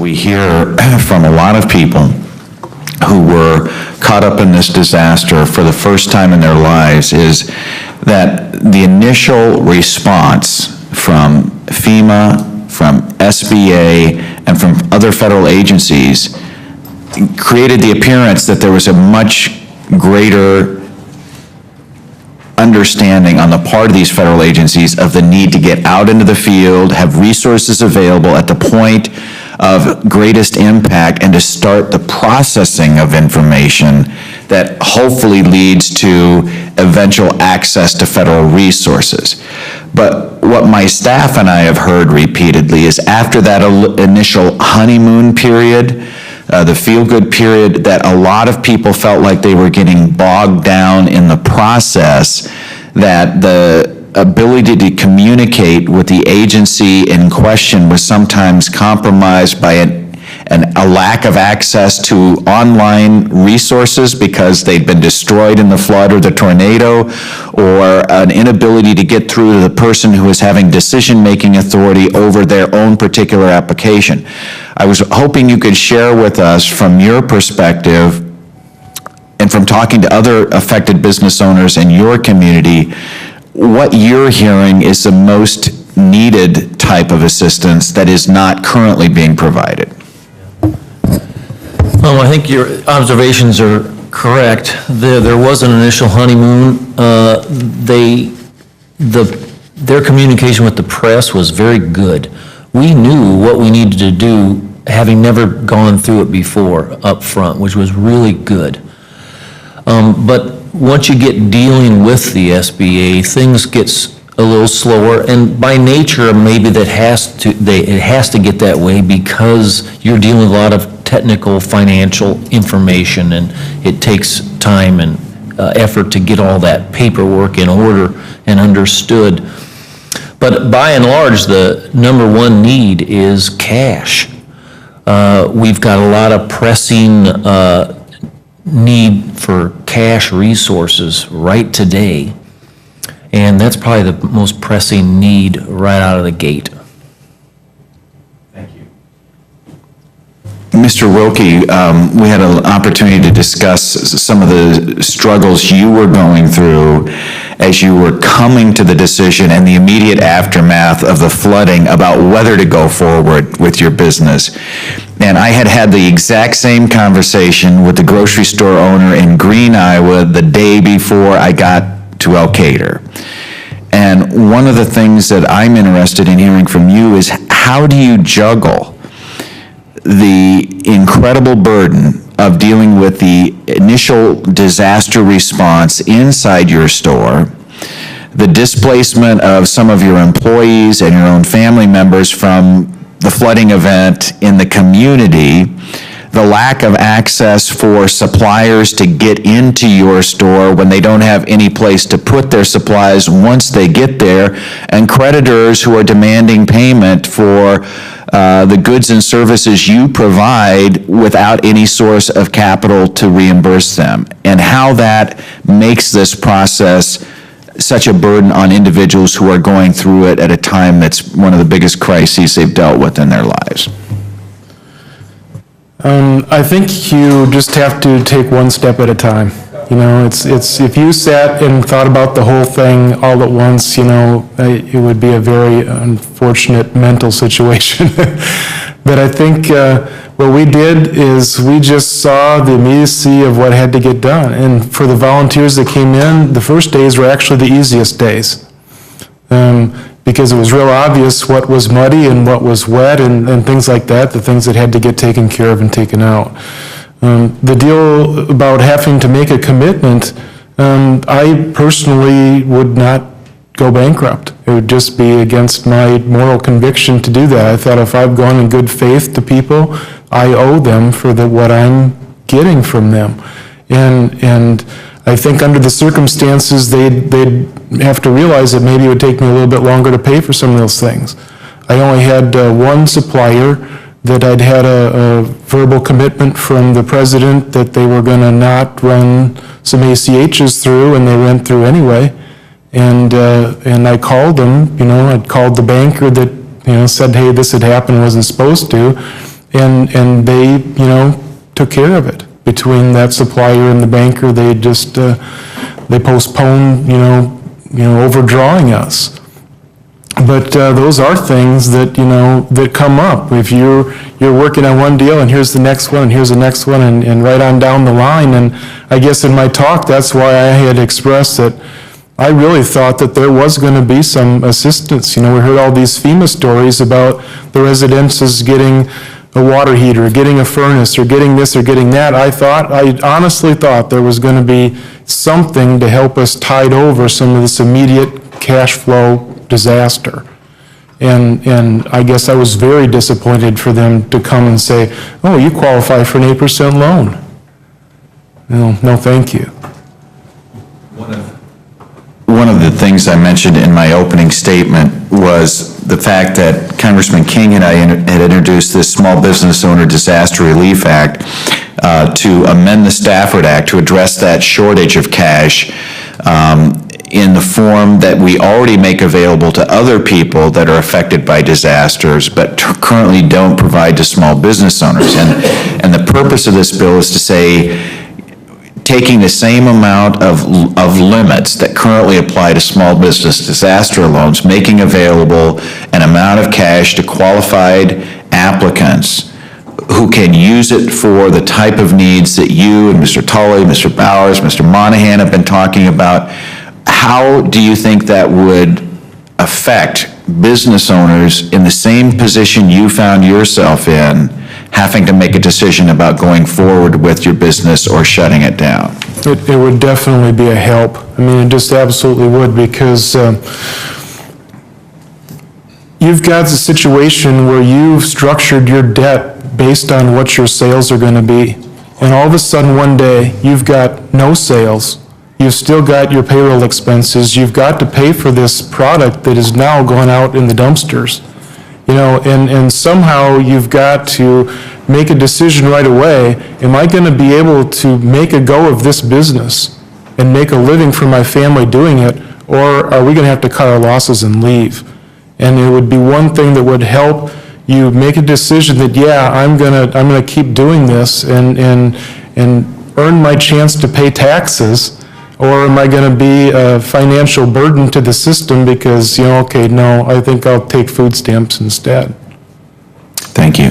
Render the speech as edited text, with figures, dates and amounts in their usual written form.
we hear from a lot of people who were caught up in this disaster for the first time in their lives is that the initial response from FEMA, from SBA, and from other federal agencies created the appearance that there was a much greater understanding on the part of these federal agencies of the need to get out into the field, have resources available at the point of greatest impact, and to start the processing of information that hopefully leads to eventual access to federal resources. But what my staff and I have heard repeatedly is after that initial honeymoon period, the feel-good period, that a lot of people felt like they were getting bogged down in the process, that the ability to communicate with the agency in question was sometimes compromised by a lack of access to online resources because they'd been destroyed in the flood or the tornado, or an inability to get through to the person who was having decision-making authority over their own particular application. I was hoping you could share with us from your perspective and from talking to other affected business owners in your community, what you're hearing is the most needed type of assistance that is not currently being provided. I think your observations are correct. There was an initial honeymoon. Their communication with the press was very good. We knew what we needed to do, having never gone through it before up front, which was really good. But once you get dealing with the SBA, things gets a little slower, and by nature, maybe it has to get that way because you're dealing with a lot of technical financial information, and it takes time and effort to get all that paperwork in order and understood. But by and large, the number one need is cash. We've got a lot of pressing need for cash resources right today, and that's probably the most pressing need right out of the gate. Thank you. Mr. Wilkie, we had an opportunity to discuss some of the struggles you were going through as you were coming to the decision and the immediate aftermath of the flooding about whether to go forward with your business. And I had the exact same conversation with the grocery store owner in Greene, Iowa, the day before I got to Elkader. And one of the things that I'm interested in hearing from you is, how do you juggle the incredible burden of dealing with the initial disaster response inside your store, the displacement of some of your employees and your own family members from the flooding event in the community, the lack of access for suppliers to get into your store when they don't have any place to put their supplies once they get there, and creditors who are demanding payment for the goods and services you provide without any source of capital to reimburse them, and how that makes this process such a burden on individuals who are going through it at a time that's one of the biggest crises they've dealt with in their lives. I think you just have to take one step at a time. You know, it's if you sat and thought about the whole thing all at once, you know, it would be a very unfortunate mental situation. But I think what we did is we just saw the immediacy of what had to get done. And for the volunteers that came in, the first days were actually the easiest days. Because it was real obvious what was muddy and what was wet and things like that, the things that had to get taken care of and taken out. The deal about having to make a commitment, I personally would not go bankrupt. It would just be against my moral conviction to do that. I thought if I've gone in good faith to people, I owe them for what I'm getting from them. And I think under the circumstances, they'd have to realize that maybe it would take me a little bit longer to pay for some of those things. I only had one supplier that I'd had a verbal commitment from the president that they were going to not run some ACHs through, and they went through anyway. And I called them, you know, I'd called the banker that, you know, said, hey, this had happened, wasn't supposed to. And they, took care of it. Between that supplier and the banker, they just, they postponed, overdrawing us. But those are things that, that come up. If you're working on one deal, and here's the next one, and here's the next one, and right on down the line. And I guess in my talk, that's why I had expressed that I really thought that there was going to be some assistance. We heard all these FEMA stories about the residences getting a water heater, getting a furnace, or getting this or getting that. I honestly thought there was going to be something to help us tide over some of this immediate cash flow disaster. And I guess I was very disappointed for them to come and say, oh, you qualify for an 8% loan. No, thank you. One of the things I mentioned in my opening statement was the fact that Congressman King and I had introduced this Small Business Owner Disaster Relief Act to amend the Stafford Act to address that shortage of cash in the form that we already make available to other people that are affected by disasters, but currently don't provide to small business owners. And the purpose of this bill is to say, taking the same amount of limits that currently apply to small business disaster loans, making available an amount of cash to qualified applicants who can use it for the type of needs that you and Mr. Tully, Mr. Bowers, Mr. Monahan have been talking about. How do you think that would affect business owners in the same position you found yourself in, having to make a decision about going forward with your business or shutting it down? It would definitely be a help. I mean, it just absolutely would, because you've got a situation where you've structured your debt based on what your sales are going to be. And all of a sudden, one day, you've got no sales. You've still got your payroll expenses. You've got to pay for this product that is now going out in the dumpsters. And somehow you've got to make a decision right away. Am I going to be able to make a go of this business and make a living for my family doing it, or are we going to have to cut our losses and leave? And it would be one thing that would help you make a decision that, yeah, I'm gonna keep doing this and earn my chance to pay taxes. Or am I going to be a financial burden to the system because, okay, no, I think I'll take food stamps instead. Thank you.